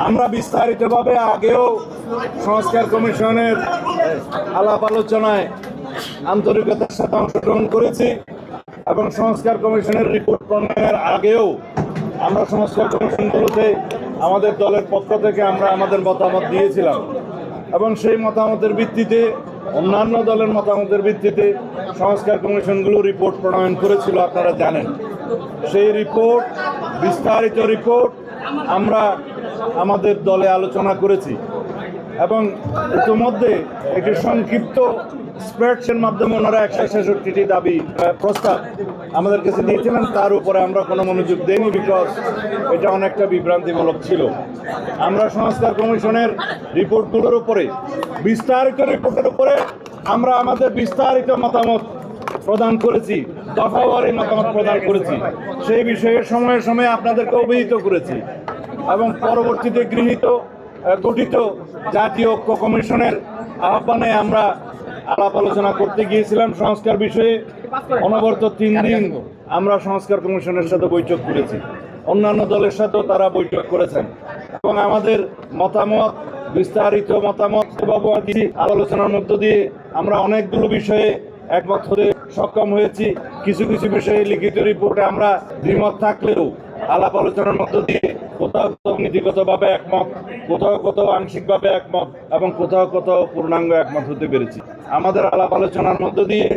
আমরা বিস্তারিতভাবে আগেও সংস্কার কমিশনের আলাপ আলোচনায় আন্তরিকতার সাথে অংশগ্রহণ করেছি এবং সংস্কার কমিশনের রিপোর্ট প্রণয়নের আগেও আমরা সংস্কার কমিশনগুলোতে আমাদের দলের পক্ষ থেকে আমরা আমাদের মতামত দিয়েছিলাম এবং সেই মতামতের ভিত্তিতে অন্যান্য দলের মতামতের ভিত্তিতে সংস্কার কমিশনগুলো রিপোর্ট প্রণয়ন করেছিল, আপনারা জানেন। সেই রিপোর্ট, বিস্তারিত রিপোর্ট আমরা আমাদের দলে আলোচনা করেছি এবং ইতিমধ্যে একটি সংক্ষিপ্ত স্প্রেডশিটের মাধ্যমে ওনারা 166টি দাবি প্রস্তাব আমাদের কাছে দিয়েছিলেন। তার উপরে আমরা কোনো মনোযোগ দেইনি, বিকজ এটা অনেকটা বিভ্রান্তিমূলক ছিল। আমরা সংস্কার কমিশনের রিপোর্টগুলোর উপরে, বিস্তারিত রিপোর্টের উপরে আমরা আমাদের বিস্তারিত মতামত প্রদান করেছি, দফাওয়ারি মতামত প্রদান করেছি, সেই বিষয়ে সময়ে সময়ে আপনাদেরকে অবহিত করেছি এবং পরবর্তীতে গঠিত জাতীয় ঐক্য কমিশনের আহ্বানে আমরা আলাপ আলোচনা করতে গিয়েছিলাম সংস্কার বিষয়ে। অনবরত 3 দিন আমরা সংস্কার কমিশনের সাথে বৈঠক করেছি, অন্যান্য দলের সাথেও তারা বৈঠক করেছেন এবং আমাদের মতামত, বিস্তারিত মতামত আলোচনার মধ্য দিয়ে আমরা অনেকগুলো বিষয়ে একমত হতে সক্ষম হয়েছি। কিছু কিছু বিষয়ে লিখিত রিপোর্টে আমরা দ্বিমত থাকলেও আলাপ আলোচনার মধ্য দিয়ে কোথাও কোথাও নীতিগতভাবে একমত, কোথাও আংশিকভাবে একমত এবং কোথাও পূর্ণাঙ্গ একমত হতে পেরেছি। আমাদের আলাপ আলোচনার মধ্য দিয়ে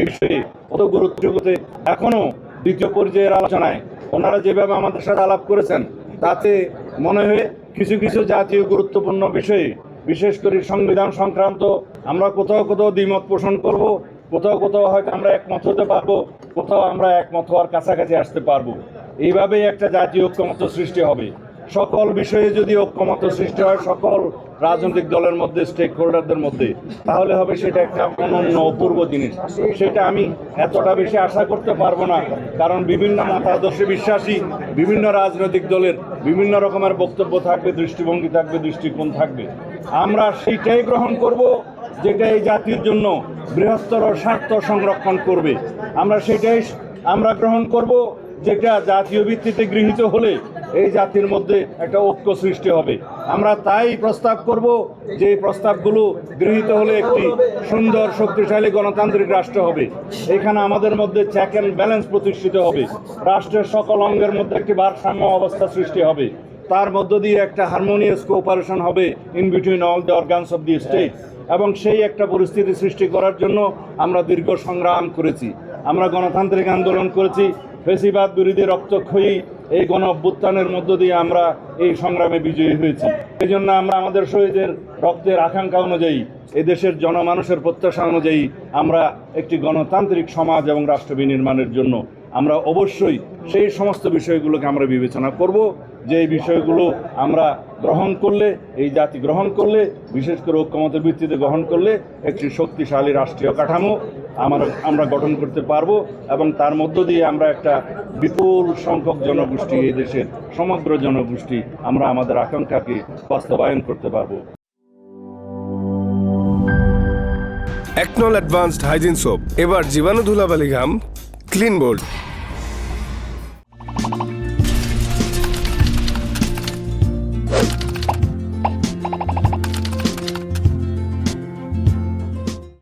বিষয়ে কত গুরুত্বতে এখনো দ্বিতীয় পর্যায়ের আলোচনায় ওনারা যেভাবে আমাদের সাথে আলাপ করেছেন, তাতে মনে হয় কিছু কিছু জাতীয় গুরুত্বপূর্ণ বিষয়ে, বিশেষ করে সংবিধান সংক্রান্ত আমরা কোথাও দ্বিমত পোষণ করব, কোথাও হয়তো আমরা একমত হতে পারবো, কোথাও আমরা একমত হওয়ার কাছাকাছি আসতে পারবো। এইভাবেই একটা জাতীয় ঐক্যমত সৃষ্টি হবে। সকল বিষয়ে যদি ঐক্যমত সৃষ্টি হয় সকল রাজনৈতিক দলের মধ্যে, স্টেক হোল্ডারদের মধ্যে, তাহলে হবে সেটা একটা অনন্য অপূর্ব জিনিস। সেটা আমি এতটা বেশি আশা করতে পারবো না, কারণ বিভিন্ন মতাদর্শে বিশ্বাসী বিভিন্ন রাজনৈতিক দলের বিভিন্ন রকমের বক্তব্য থাকবে, দৃষ্টিভঙ্গি থাকবে, দৃষ্টিকোণ থাকবে। আমরা সেইটাই গ্রহণ করব যেটা এই জাতির জন্য বৃহত্তর স্বার্থ সংরক্ষণ করবে। আমরা গ্রহণ করব যেটা জাতীয় ভিত্তিতে গৃহীত হলে এই জাতির মধ্যে একটা ঐক্য সৃষ্টি হবে। আমরা তাই প্রস্তাব করব যে প্রস্তাবগুলো গৃহীত হলে একটি সুন্দর শক্তিশালী গণতান্ত্রিক রাষ্ট্র হবে। এখানে আমাদের মধ্যে চেক অ্যান্ড ব্যালেন্স প্রতিষ্ঠিত হবে, রাষ্ট্রের সকল অঙ্গের মধ্যে একটি ভারসাম্য অবস্থা সৃষ্টি হবে, তার মধ্য দিয়ে একটা হারমোনিয়াস কোঅপারেশন হবে in between all the organs of the state. এবং সেই একটা পরিস্থিতি সৃষ্টি করার জন্য আমরা দীর্ঘ সংগ্রাম করেছি, আমরা গণতান্ত্রিক আন্দোলন করেছি, ফেসিবাদ বিরোধী রক্তক্ষয়ী এই গণ অভ্যুত্থানের মধ্য দিয়ে আমরা এই সংগ্রামে বিজয়ী হয়েছি। এই জন্য আমরা আমাদের শহীদের রক্তের আকাঙ্ক্ষা অনুযায়ী, এদেশের জনমানুষের প্রত্যাশা অনুযায়ী আমরা একটি গণতান্ত্রিক সমাজ এবং রাষ্ট্র বিনির্মাণের জন্য আমরা অবশ্যই সেই সমস্ত বিষয়গুলোকে আমরা বিবেচনা করব, যে এই বিষয়গুলো আমরা গ্রহণ করলে, এই জাতি গ্রহণ করলে, বিশেষ করে ঐক্যমতের ভিত্তিতে গ্রহণ করলে একটি শক্তিশালী রাষ্ট্রীয় কাঠামো আমরা গঠন করতে পারবো এবং তার মধ্য দিয়ে আমরা একটা বিপুল সংখ্যক জনগোষ্ঠী, এই দেশের সমগ্র জনগোষ্ঠী আমরা আমাদের আকাঙ্ক্ষাকে বাস্তবায়ন করতে পারবো। একনল অ্যাডভান্সড হাইজিন সোপ, এবার জীবাণু ধুলাবালি ঘাম ক্লিন বোল্ড।